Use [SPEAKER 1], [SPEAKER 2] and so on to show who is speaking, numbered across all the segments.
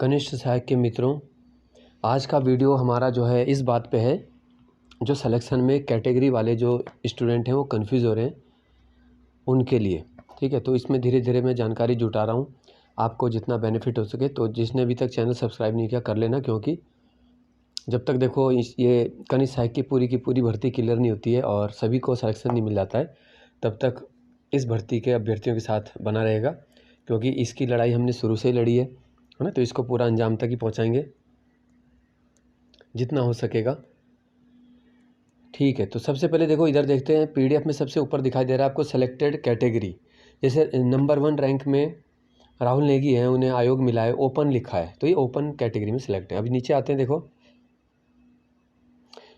[SPEAKER 1] कनिष्ठ सहायक के मित्रों, आज का वीडियो हमारा जो है इस बात पे है, जो सिलेक्शन में कैटेगरी वाले जो स्टूडेंट हैं वो कंफ्यूज हो रहे हैं उनके लिए। ठीक है, तो इसमें धीरे धीरे मैं जानकारी जुटा रहा हूँ, आपको जितना बेनिफिट हो सके। तो जिसने अभी तक चैनल सब्सक्राइब नहीं किया कर लेना, क्योंकि जब तक देखो ये कनिष्ठ सहायक की पूरी भर्ती क्लियर नहीं होती है और सभी को सिलेक्शन नहीं मिल जाता है, तब तक इस भर्ती के अभ्यर्थियों के साथ बना रहेगा, क्योंकि इसकी लड़ाई हमने शुरू से ही लड़ी है ना। तो इसको पूरा अंजाम तक ही पहुंचाएंगे जितना हो सकेगा। ठीक है, तो सबसे पहले देखो इधर देखते हैं, पीडीएफ में सबसे ऊपर दिखाई दे रहा है आपको सेलेक्टेड कैटेगरी। जैसे नंबर 1 रैंक में राहुल नेगी है, उन्हें आयोग मिला है, ओपन लिखा है, तो ये ओपन कैटेगरी में सिलेक्ट है। अभी नीचे आते हैं, देखो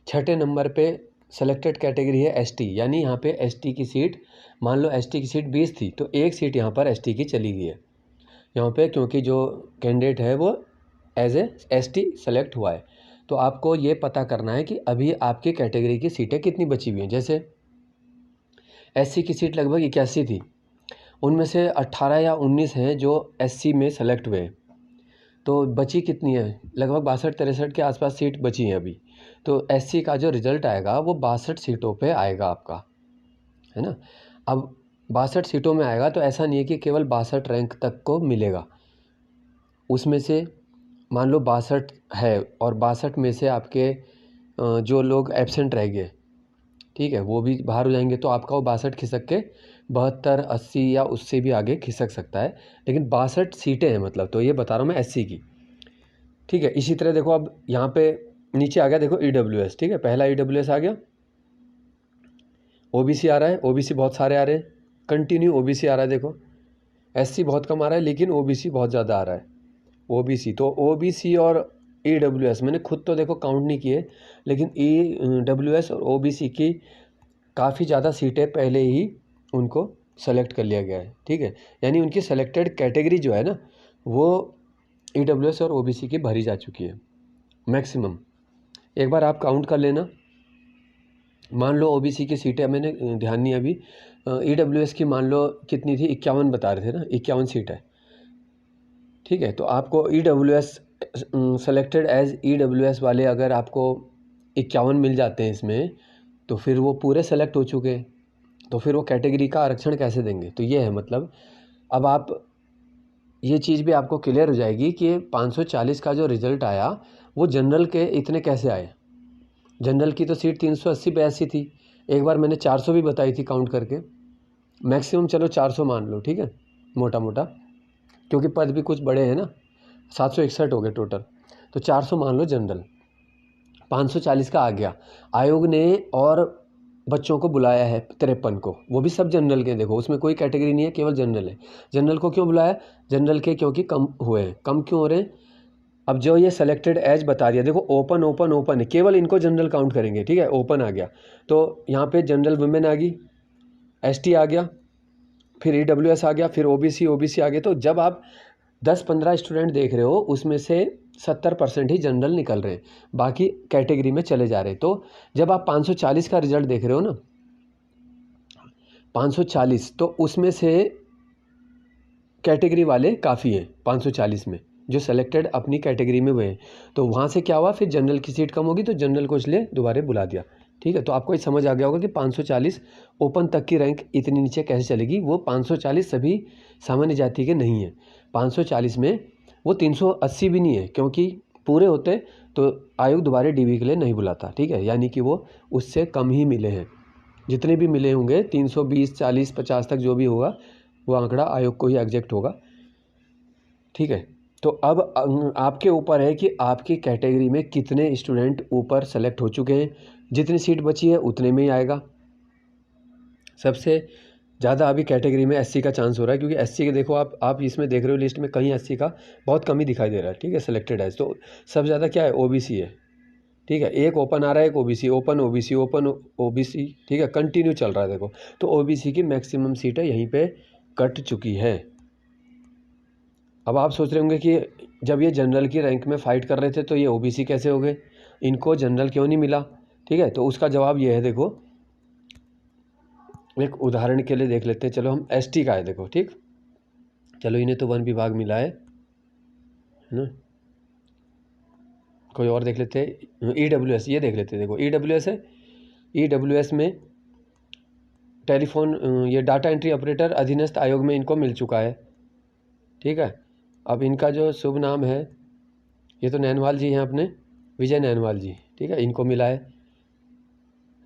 [SPEAKER 1] 6ठे नंबर पे सेलेक्टेड कैटेगरी है एसटी, यानी यहाँ पे एसटी की सीट, मान लो एसटी की सीट 20 थी तो एक सीट यहाँ पर एसटी की चली गई है यहाँ पे, क्योंकि जो कैंडिडेट है वो एज ए एसटी सेलेक्ट हुआ है। तो आपको ये पता करना है कि अभी आपकी कैटेगरी की सीटें कितनी बची हुई हैं। जैसे एससी की सीट लगभग 81 थी, उनमें से 18 या 19 हैं जो एससी में सेलेक्ट हुए, तो बची कितनी है, लगभग 62-63 के आसपास सीट बची हैं अभी। तो एससी का जो रिज़ल्ट आएगा वो 62 सीटों पे आएगा आपका, है ना। अब 62 सीटों में आएगा तो ऐसा नहीं है कि केवल 62 रैंक तक को मिलेगा, उसमें से मान लो 62 है और 62 में से आपके जो लोग एब्सेंट रह गए, ठीक है, वो भी बाहर हो जाएंगे, तो आपका वो 62 खिसक के 72, 80 या उससे भी आगे खिसक सकता है। लेकिन 62 सीटें हैं मतलब, तो ये बता रहा हूँ मैं एससी की। ठीक है, इसी तरह देखो अब यहाँ पे नीचे आ गया, देखो ईडब्ल्यूएस। ठीक है, पहला ईडब्ल्यूएस आ गया, ओबीसी आ रहा है, ओबीसी बहुत सारे आ रहे हैं, कंटिन्यू ओबीसी आ रहा है। देखो एससी बहुत कम आ रहा है, लेकिन ओबीसी बहुत ज़्यादा आ रहा है। ओबीसी तो ओबीसी और ईडब्ल्यूएस मैंने खुद तो देखो काउंट नहीं किए, लेकिन ईडब्ल्यूएस और ओबीसी की काफ़ी ज़्यादा सीटें पहले ही उनको सेलेक्ट कर लिया गया है। ठीक है, यानी उनकी सेलेक्टेड कैटेगरी जो है ना, वो ईडब्ल्यूएस और ओबीसी की भरी जा चुकी है मैक्सिमम। एक बार आप काउंट कर लेना, मान लो ओबीसी की सीटें मैंने ध्यान नहीं अभी, ईडब्ल्यूएस की मान लो कितनी थी, 51 बता रहे थे ना, 51 सीट है। ठीक है, तो आपको ईडब्ल्यूएस सेलेक्टेड एज ईडब्ल्यूएस वाले अगर आपको 51 मिल जाते हैं इसमें, तो फिर वो पूरे सेलेक्ट हो चुके, तो फिर वो कैटेगरी का आरक्षण कैसे देंगे। तो ये है मतलब, अब आप ये चीज़ भी आपको क्लियर हो जाएगी कि 540 का जो रिज़ल्ट आया वो जनरल के इतने कैसे आए। जनरल की तो सीट 380-82 थी, एक बार मैंने 400 भी बताई थी काउंट करके, मैक्सिमम चलो 400 मान लो, ठीक है, मोटा मोटा, क्योंकि पद भी कुछ बड़े हैं ना, 761 हो गए टोटल, तो 400 मान लो जनरल। 540 का आ गया, आयोग ने और बच्चों को बुलाया है 53 को, वो भी सब जनरल के। देखो उसमें कोई कैटेगरी नहीं है, केवल जनरल है। जनरल को क्यों बुलाया, जनरल के क्योंकि कम हुए हैं। कम क्यों हो रहे हैं, अब जो ये सेलेक्टेड एज बता दिया, देखो ओपन ओपन ओपन है, केवल इनको जनरल काउंट करेंगे। ठीक है, ओपन आ गया तो यहाँ पे जनरल वुमेन आ गई, एसटी आ गया, फिर ईडब्ल्यूएस आ गया, फिर ओबीसी आ गया। तो जब आप 10-15 स्टूडेंट देख रहे हो, उसमें से 70% ही जनरल निकल रहे हैं, बाकी कैटेगरी में चले जा रहे हैं। तो जब आप 540 का रिजल्ट देख रहे हो ना, 540, तो उसमें से कैटेगरी वाले काफ़ी हैं 540 में, जो सेलेक्टेड अपनी कैटेगरी में हुए हैं। तो वहाँ से क्या हुआ, फिर जनरल की सीट कम होगी तो जनरल को इसलिए दोबारा बुला दिया। ठीक है, तो आपको ये समझ आ गया होगा कि 540 ओपन तक की रैंक इतनी नीचे कैसे चलेगी। वो 540 सभी सामान्य जाति के नहीं है, 540 में वो 380 भी नहीं है, क्योंकि पूरे होते तो आयोग दोबारा डीवी के लिए नहीं बुलाता। ठीक है, यानी कि वो उससे कम ही मिले हैं, जितने भी मिले होंगे 320, 40, 50 तक जो भी होगा वो आंकड़ा आयोग को ही एग्जैक्ट होगा। ठीक है, तो अब आपके ऊपर है कि आपकी कैटेगरी में कितने स्टूडेंट ऊपर सेलेक्ट हो चुके हैं, जितनी सीट बची है उतने में ही आएगा। सबसे ज़्यादा अभी कैटेगरी में एससी का चांस हो रहा है, क्योंकि एससी के देखो आप इसमें देख रहे हो लिस्ट में कहीं एससी का बहुत कम ही दिखाई दे रहा है। ठीक है, सेलेक्टेड है तो सबसे ज़्यादा क्या है, ओबीसी है। ठीक है, एक ओपन आ रहा है, एक OBC, open OBC, open OBC. ठीक है, कंटिन्यू चल रहा है देखो, तो ओबीसी की मैक्सिमम सीटें यहीं पे कट चुकी है। अब आप सोच रहे होंगे कि जब ये जनरल की रैंक में फ़ाइट कर रहे थे तो ये ओबीसी कैसे हो गए, इनको जनरल क्यों नहीं मिला। ठीक है, तो उसका जवाब ये है, देखो एक उदाहरण के लिए देख लेते हैं। चलो हम एसटी का है, देखो ठीक, चलो इन्हें तो वन विभाग मिला है ना, कोई और देख लेते हैं, EWS, ये देख लेते हैं। देखो EWS है, EWS में टेलीफोन, ये डाटा एंट्री ऑपरेटर अधीनस्थ आयोग में इनको मिल चुका है। ठीक है, अब इनका जो शुभ नाम है, ये तो नैनवाल जी हैं अपने, विजय नैनवाल जी। ठीक है, इनको मिला है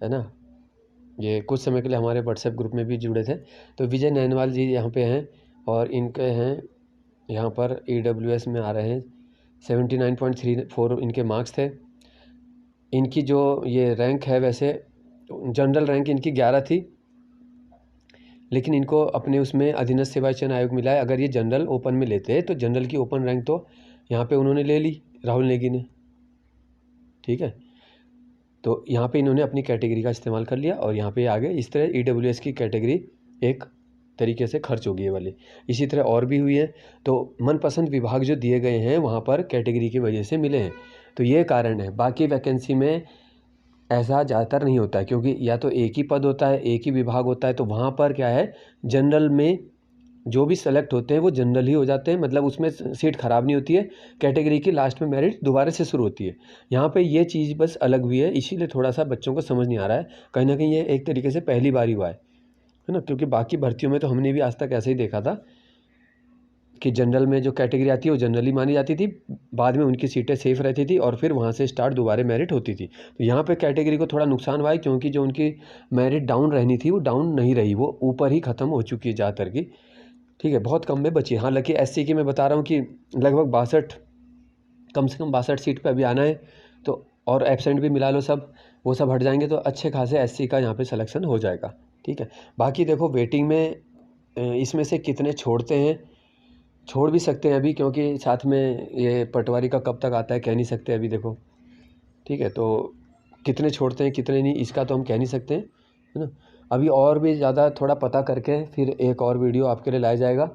[SPEAKER 1] ना। ये कुछ समय के लिए हमारे व्हाट्सएप ग्रुप में भी जुड़े थे। तो विजय नैनवाल जी यहाँ पे हैं और इनके हैं यहाँ पर EWS में आ रहे हैं। 79.34 इनके मार्क्स थे। इनकी जो ये रैंक है, वैसे जनरल रैंक इनकी 11 थी, लेकिन इनको अपने उसमें अधीनस्थ सेवा चयन आयोग मिला है। अगर ये जनरल ओपन में लेते तो जनरल की ओपन रैंक तो यहाँ पे उन्होंने ले ली, राहुल नेगी ने। ठीक है, तो यहाँ पे इन्होंने अपनी कैटेगरी का इस्तेमाल कर लिया और यहाँ पे आ गए। इस तरह EWS की कैटेगरी एक तरीके से खर्च होगी ये वाली। इसी तरह और भी हुई है। तो मनपसंद विभाग जो दिए गए हैं वहाँ पर कैटेगरी की वजह से मिले हैं, तो ये कारण है। बाकी वैकेंसी में ऐसा ज़्यादातर नहीं होता है, क्योंकि या तो एक ही पद होता है, एक ही विभाग होता है, तो वहाँ पर क्या है, जनरल में जो भी सेलेक्ट होते हैं वो जनरल ही हो जाते हैं, मतलब उसमें सीट ख़राब नहीं होती है। कैटेगरी की लास्ट में मेरिट दोबारा से शुरू होती है। यहाँ पे ये चीज़ बस अलग हुई है, इसीलिए थोड़ा सा बच्चों को समझ नहीं आ रहा है। कहीं ना कहीं ये एक तरीके से पहली बार ही हुआ है ना, क्योंकि बाकी भर्तियों में तो हमने भी आज तक ऐसे ही देखा था कि जनरल में जो कैटेगरी आती है वो जनरली मानी जाती थी, बाद में उनकी सीटें सेफ रहती थी और फिर वहाँ से स्टार्ट दोबारा मेरिट होती थी। तो यहाँ पे कैटेगरी को थोड़ा नुकसान हुआ है, क्योंकि जो उनकी मेरिट डाउन रहनी थी वो डाउन नहीं रही, वो ऊपर ही ख़त्म हो चुकी है ज़्यादातर की। ठीक है, बहुत कम में बची। हालांकि SC की मैं बता रहा हूँ कि लगभग 62, कम से कम 62 सीट पे अभी आना है। तो और एब्सेंट भी मिला लो, सब वो सब हट जाएंगे तो अच्छे खासे SC का यहाँ पे सिलेक्शन हो जाएगा। ठीक है, बाकी देखो वेटिंग में इसमें से कितने छोड़ते हैं, छोड़ भी सकते हैं अभी, क्योंकि साथ में ये पटवारी का कब तक आता है कह नहीं सकते अभी देखो। ठीक है, तो कितने छोड़ते हैं कितने नहीं, इसका तो हम कह नहीं सकते हैं, है ना। अभी और भी ज़्यादा थोड़ा पता करके फिर एक और वीडियो आपके लिए लाया जाएगा।